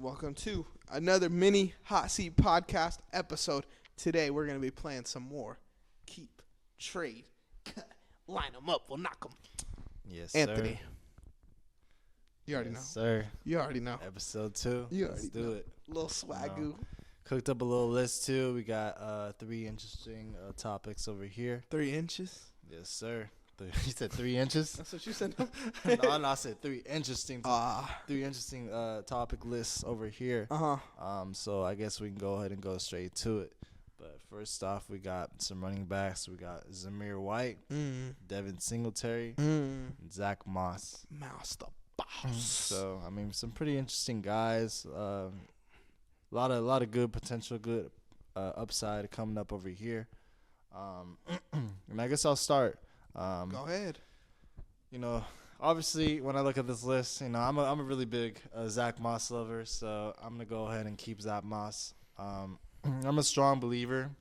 Welcome to another mini Hot Seat Podcast episode. Today we're going to be playing some more Keep, Trade, Cut. Line them up, we'll knock them. Yes, Anthony. sir. You already know. Sir. You already know. Episode 2. Let's do it. Little swagoo. Cooked up a little list, too. We got 3 interesting topics over here. 3 inches? Yes, sir. You said 3 inches? That's what you said. No, I said 3 interesting. 3 interesting topic lists over here. So I guess we can go ahead and go straight to it. But first off, we got some running backs. We got Zamir White, Devin Singletary, and Zach Moss. Mouse the boss. So I mean, some pretty interesting guys. A lot of good potential, good upside coming up over here. And I guess I'll start. Go ahead. You know, obviously, when I look at this list, you know, I'm a really big Zach Moss lover, so I'm gonna go ahead and keep Zach Moss. I'm a strong believer,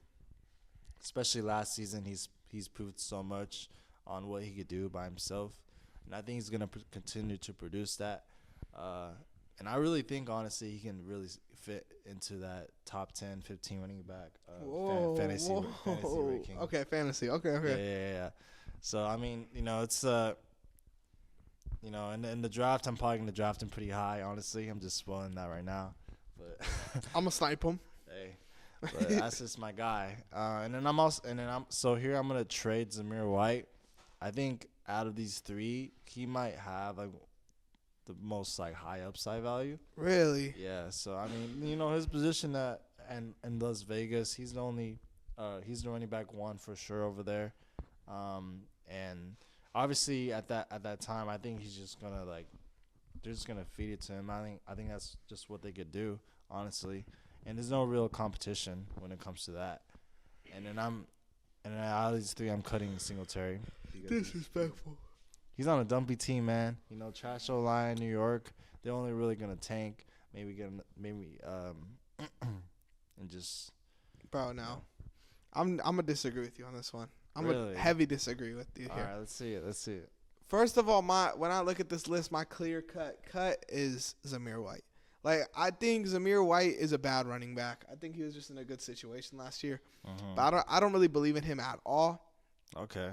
especially last season. He's proved so much on what he could do by himself, and I think he's gonna continue to produce that. And I really think, honestly, he can really fit into that top 10, 15 running back fantasy ranking. Okay, fantasy. Okay. Yeah. So, I mean, you know, it's, you know, in the draft, I'm probably going to draft him pretty high, honestly. I'm just spoiling that right now. But I'm going to snipe him. Hey, but that's just my guy. So here I'm going to trade Zamir White. I think out of these 3, he might have, like, the most, like, high upside value. Really? Yeah. So, I mean, you know, his position in Las Vegas, he's the running back 1 for sure over there. And obviously at that time, I think he's just gonna they're just gonna feed it to him. I think that's just what they could do, honestly. And there's no real competition when it comes to that. And then out of these 3, I'm cutting Singletary. Disrespectful. He's on a dumpy team, man. You know, trash O-line, New York. They're only really gonna tank. Maybe and just. Bro, no. I'm gonna disagree with you on this one. I'm really? gonna heavy disagree with you here. All right, let's see it. First of all, when I look at this list, my clear cut is Zamir White. Like, I think Zamir White is a bad running back. I think he was just in a good situation last year, but I don't really believe in him at all. Okay.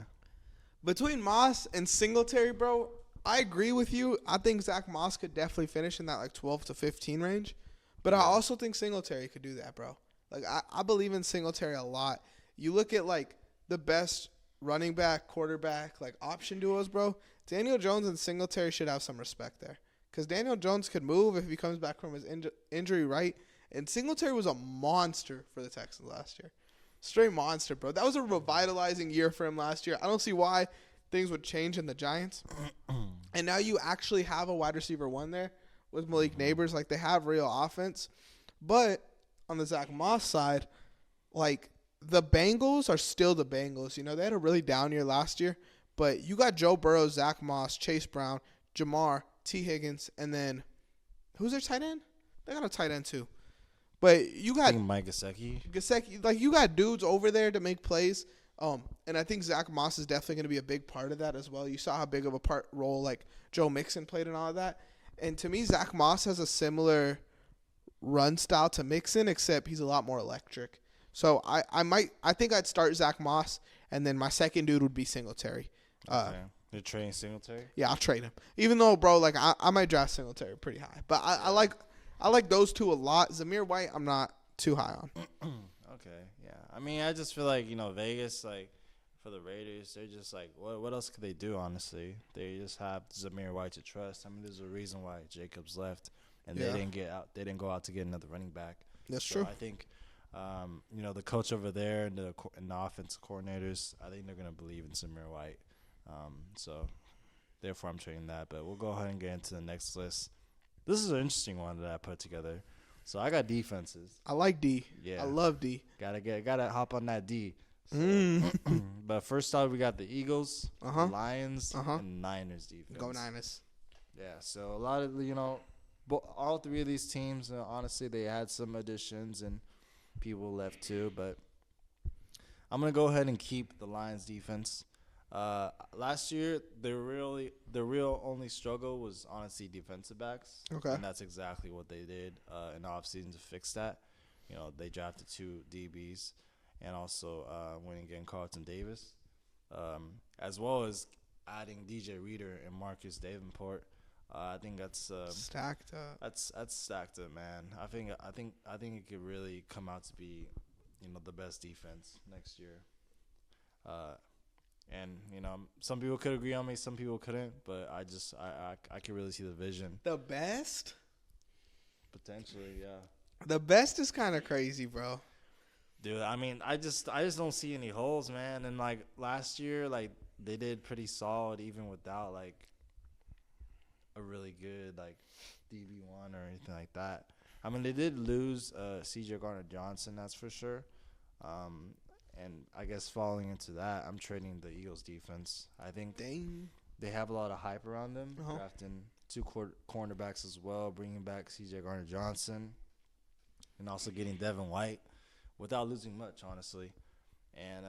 Between Moss and Singletary, bro, I agree with you. I think Zach Moss could definitely finish in that like 12 to 15 range, but I also think Singletary could do that, bro. Like, I believe in Singletary a lot. You look at like the best running back, quarterback, like option duos, bro. Daniel Jones and Singletary should have some respect there. Because Daniel Jones could move if he comes back from his injury, right? And Singletary was a monster for the Texans last year. Straight monster, bro. That was a revitalizing year for him last year. I don't see why things would change in the Giants. And now you actually have a wide receiver 1 there with Malik Neighbors. Like, they have real offense. But on the Zach Moss side, like, the Bengals are still the Bengals. You know, they had a really down year last year. But you got Joe Burrow, Zach Moss, Chase Brown, Jamar, T. Higgins, and then who's their tight end? They got a tight end too. But you got Mike Gesicki. Like, you got dudes over there to make plays. And I think Zach Moss is definitely going to be a big part of that as well. You saw how big of a role like Joe Mixon played and all of that. And to me, Zach Moss has a similar run style to Mixon, except he's a lot more electric. So I think I'd start Zach Moss, and then my second dude would be Singletary. Okay. You're trading Singletary? Yeah, I'll trade him. Even though, bro, like I might draft Singletary pretty high, but I like those 2 a lot. Zamir White, I'm not too high on. Okay, yeah. I mean, I just feel like, you know, Vegas, like for the Raiders, they're just like, what else could they do? Honestly, they just have Zamir White to trust. I mean, there's a reason why Jacobs left, and they didn't go out to get another running back. That's true. I think. You know, the coach over there and the offensive coordinators, I think they're going to believe in Zamir White. So, therefore, I'm trading that. But we'll go ahead and get into the next list. This is an interesting one that I put together. So, I got defenses. I like D. Yeah. I love D. Gotta hop on that D. So, but first off, we got the Eagles, the Lions, and Niners defense. Go Niners. Yeah, so a lot of, you know, all 3 of these teams, honestly, they had some additions and people left too, but I'm going to go ahead and keep the Lions defense. Last year, the real only struggle was honestly defensive backs. Okay. And that's exactly what they did in the offseason to fix that. You know, they drafted 2 DBs and also went and getting Carlton Davis, as well as adding DJ Reader and Marcus Davenport. I think that's stacked up. That's stacked up, man. I think it could really come out to be, the best defense next year. And some people could agree on me, some people couldn't, but I could really see the vision. The best? Potentially, yeah. The best is kind of crazy, bro. Dude, I mean, I just don't see any holes, man. And like last year, like they did pretty solid even without like a really good like DB1 or anything like that. I mean, they did lose C.J. Gardner-Johnson, that's for sure. And I guess falling into that, I'm trading the Eagles defense. I think they have a lot of hype around them, drafting 2 cornerbacks as well, bringing back C.J. Gardner-Johnson, and also getting Devin White without losing much, honestly. And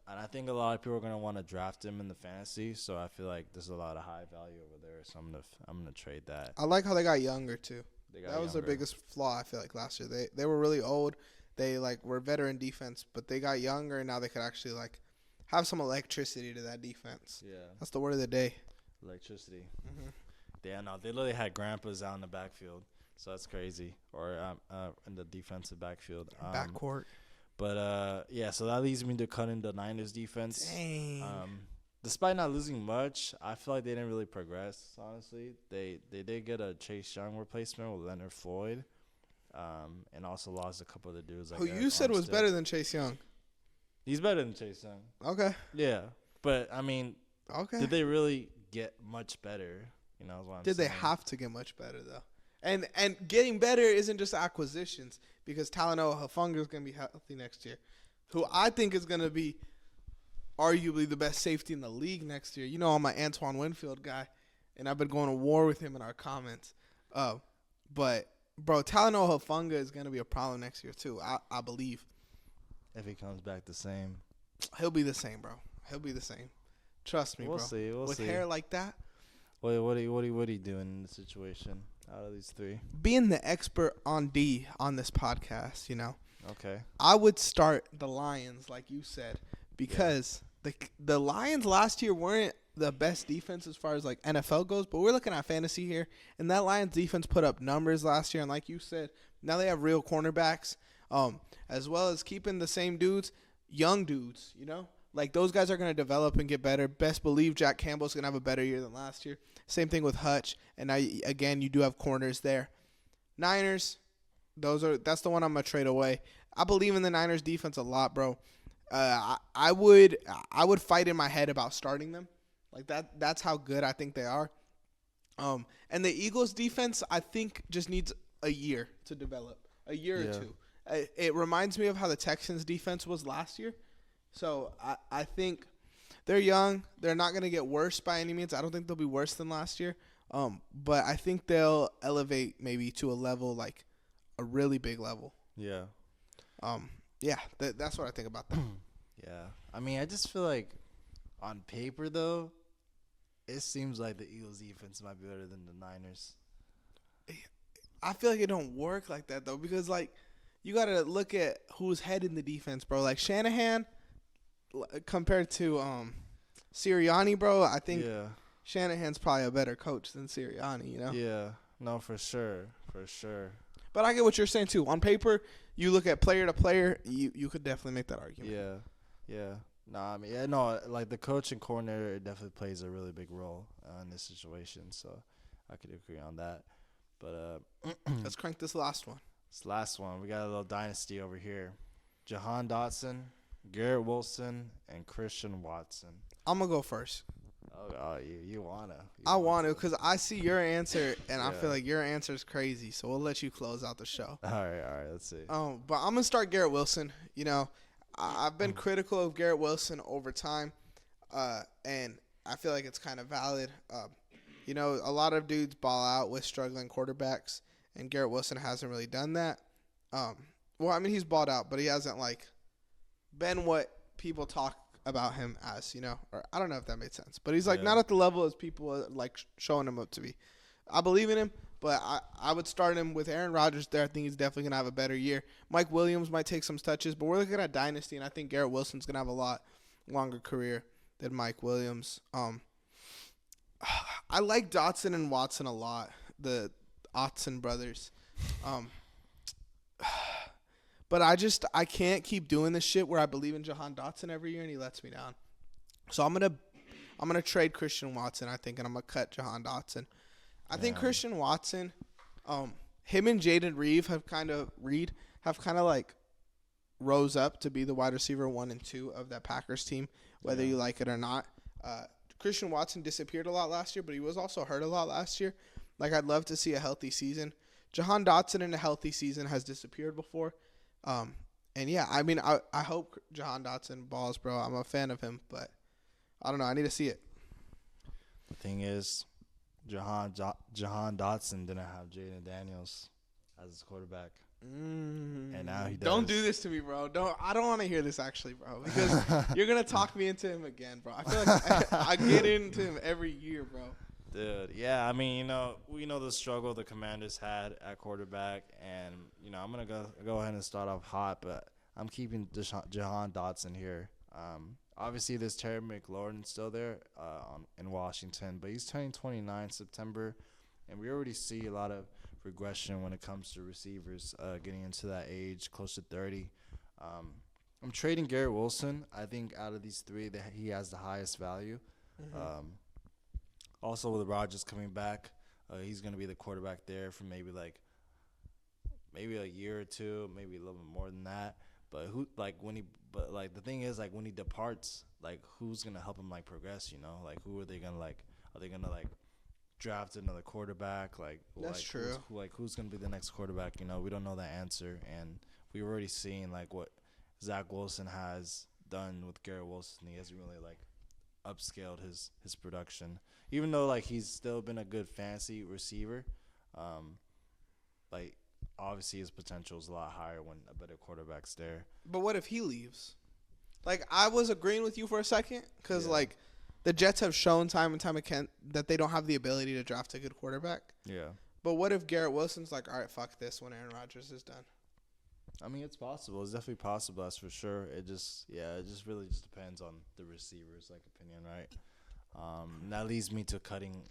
I think a lot of people are going to want to draft him in the fantasy, so I feel like there's a lot of high value over there, so I'm gonna trade that. I like how they got younger, too. That was their biggest flaw, I feel like, last year. They were really old. They, like, were veteran defense, but they got younger, and now they could actually, like, have some electricity to that defense. Yeah. That's the word of the day. Electricity. Mm-hmm. Yeah, no, they literally had grandpas out in the backfield, so that's crazy. Or in the defensive backfield. Backcourt. But, yeah, so that leads me to cutting the Niners defense. Dang. Despite not losing much, I feel like they didn't really progress, honestly. They did get a Chase Young replacement with Leonard Floyd, and also lost a couple of the dudes. Who you said was better than Chase Young. He's better than Chase Young. Okay. Yeah. But, I mean, did they really get much better? Is what I'm saying. Did they have to get much better, though? And getting better isn't just acquisitions, because Talanoa Hufanga is going to be healthy next year, who I think is going to be arguably the best safety in the league next year. I'm an Antoine Winfield guy, and I've been going to war with him in our comments. But, bro, Talanoa Hufanga is going to be a problem next year, too, I believe. If he comes back the same. He'll be the same, bro. He'll be the same. Trust me, we'll bro. See. We'll with see. Hair like that. What are you doing in the situation out of these 3? Being the expert on D on this podcast, Okay. I would start the Lions, like you said, because the Lions last year weren't the best defense as far as like NFL goes, but we're looking at fantasy here, and that Lions defense put up numbers last year, and like you said, now they have real cornerbacks, as well as keeping the same dudes, young dudes, Like, those guys are going to develop and get better. Best believe Jack Campbell's going to have a better year than last year. Same thing with Hutch. And now, again, you do have corners there. Niners, that's the one I'm going to trade away. I believe in the Niners defense a lot, bro. I would fight in my head about starting them. Like, that's how good I think they are. And the Eagles defense, I think, just needs a year to develop. A year or two. It reminds me of how the Texans defense was last year. So I think they're young. They're not going to get worse by any means. I don't think they'll be worse than last year. But I think they'll elevate maybe to a level, like a really big level. Yeah. Yeah, that's what I think about them. Yeah. I mean, I just feel like on paper, though, it seems like the Eagles defense might be better than the Niners. I feel like it don't work like that, though, because, like, you got to look at who's heading the defense, bro. Like, Shanahan compared to Sirianni, bro, I think Shanahan's probably a better coach than Sirianni, Yeah. No, for sure. For sure. But I get what you're saying, too. On paper, you look at player to player, you could definitely make that argument. Yeah. Yeah. Nah, I mean, like the coach and coordinator definitely plays a really big role in this situation, so I could agree on that. But let's crank this last one. This last one, we got a little dynasty over here. Jahan Dotson, Garrett Wilson, and Christian Watson. I'm going to go first. Oh, you want to. I want to because I see your answer, and I feel like your answer is crazy, so we'll let you close out the show. All right, let's see. But I'm going to start Garrett Wilson. I've been critical of Garrett Wilson over time, and I feel like it's kind of valid. A lot of dudes ball out with struggling quarterbacks, and Garrett Wilson hasn't really done that. He's balled out, but he hasn't, like, been what people talk about him as, or I don't know if that made sense. But he's like Yeah. not at the level as people are like showing him up to be. I believe in him, but I would start him with Aaron Rodgers there. I think he's definitely going to have a better year. Mike Williams might take some touches, but we're looking at dynasty, and I think Garrett Wilson's going to have a lot longer career than Mike Williams. I like Dotson and Watson a lot, the Otson brothers. But I can't keep doing this shit where I believe in Jahan Dotson every year and he lets me down. So I'm gonna trade Christian Watson, I think, and I'm gonna cut Jahan Dotson. I think Christian Watson, him and Jaden Reed have kind of like rose up to be the wide receiver 1 and 2 of that Packers team, whether you like it or not. Christian Watson disappeared a lot last year, but he was also hurt a lot last year. Like, I'd love to see a healthy season. Jahan Dotson in a healthy season has disappeared before. And yeah, I mean, I hope Jahan Dotson balls, bro. I'm a fan of him, but I don't know. I need to see it. The thing is, Jahan Dotson didn't have Jaden Daniels as his quarterback. And now he does. Don't do this to me, bro. I don't want to hear this actually, bro, because you're gonna talk me into him again, bro. I feel like I get into him every year, bro. Dude, yeah, I mean, we know the struggle the Commanders had at quarterback, and I'm gonna go ahead and start off hot, but I'm keeping Jahan Dotson here. Obviously, there's Terry McLaurin still there in Washington, but he's turning 29 September, and we already see a lot of regression when it comes to receivers getting into that age, close to 30. I'm trading Garrett Wilson. I think out of these three, that he has the highest value. Mm-hmm. Also, with Rodgers coming back, he's going to be the quarterback there for maybe a year or two, maybe a little bit more than that. But the thing is, like, when he departs, like, who's going to help him, like, progress, Like, who are they going to, like, are they going to, like, draft another quarterback? That's true. Who's going to be the next quarterback? We don't know the answer. And we've already seen, like, what Zach Wilson has done with Garrett Wilson. He hasn't really, like, upscaled his production. Even though, like, he's still been a good fantasy receiver, like, obviously his potential is a lot higher when a better quarterback's there. But what if he leaves? Like, I was agreeing with you for a second because, like, the Jets have shown time and time again that they don't have the ability to draft a good quarterback. Yeah. But what if Garrett Wilson's like, all right, fuck this when Aaron Rodgers is done? I mean, it's possible. It's definitely possible, that's for sure. It just really just depends on the receiver's, like, opinion, right? And that leads me to cutting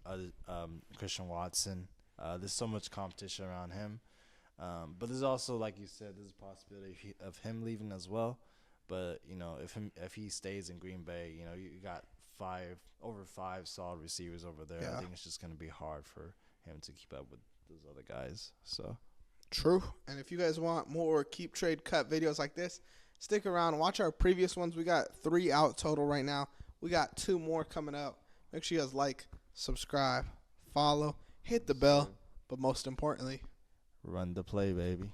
Christian Watson. There's so much competition around him. But there's also, like you said, there's a possibility of him leaving as well. But, if he stays in Green Bay, you got over five solid receivers over there. Yeah. I think it's just going to be hard for him to keep up with those other guys. So true. And if you guys want more keep, trade, cut videos like this, stick around. Watch our previous ones. We got 3 out total right now. We got 2 more coming up. Make sure you guys like, subscribe, follow, hit the bell, but most importantly, run the play, baby.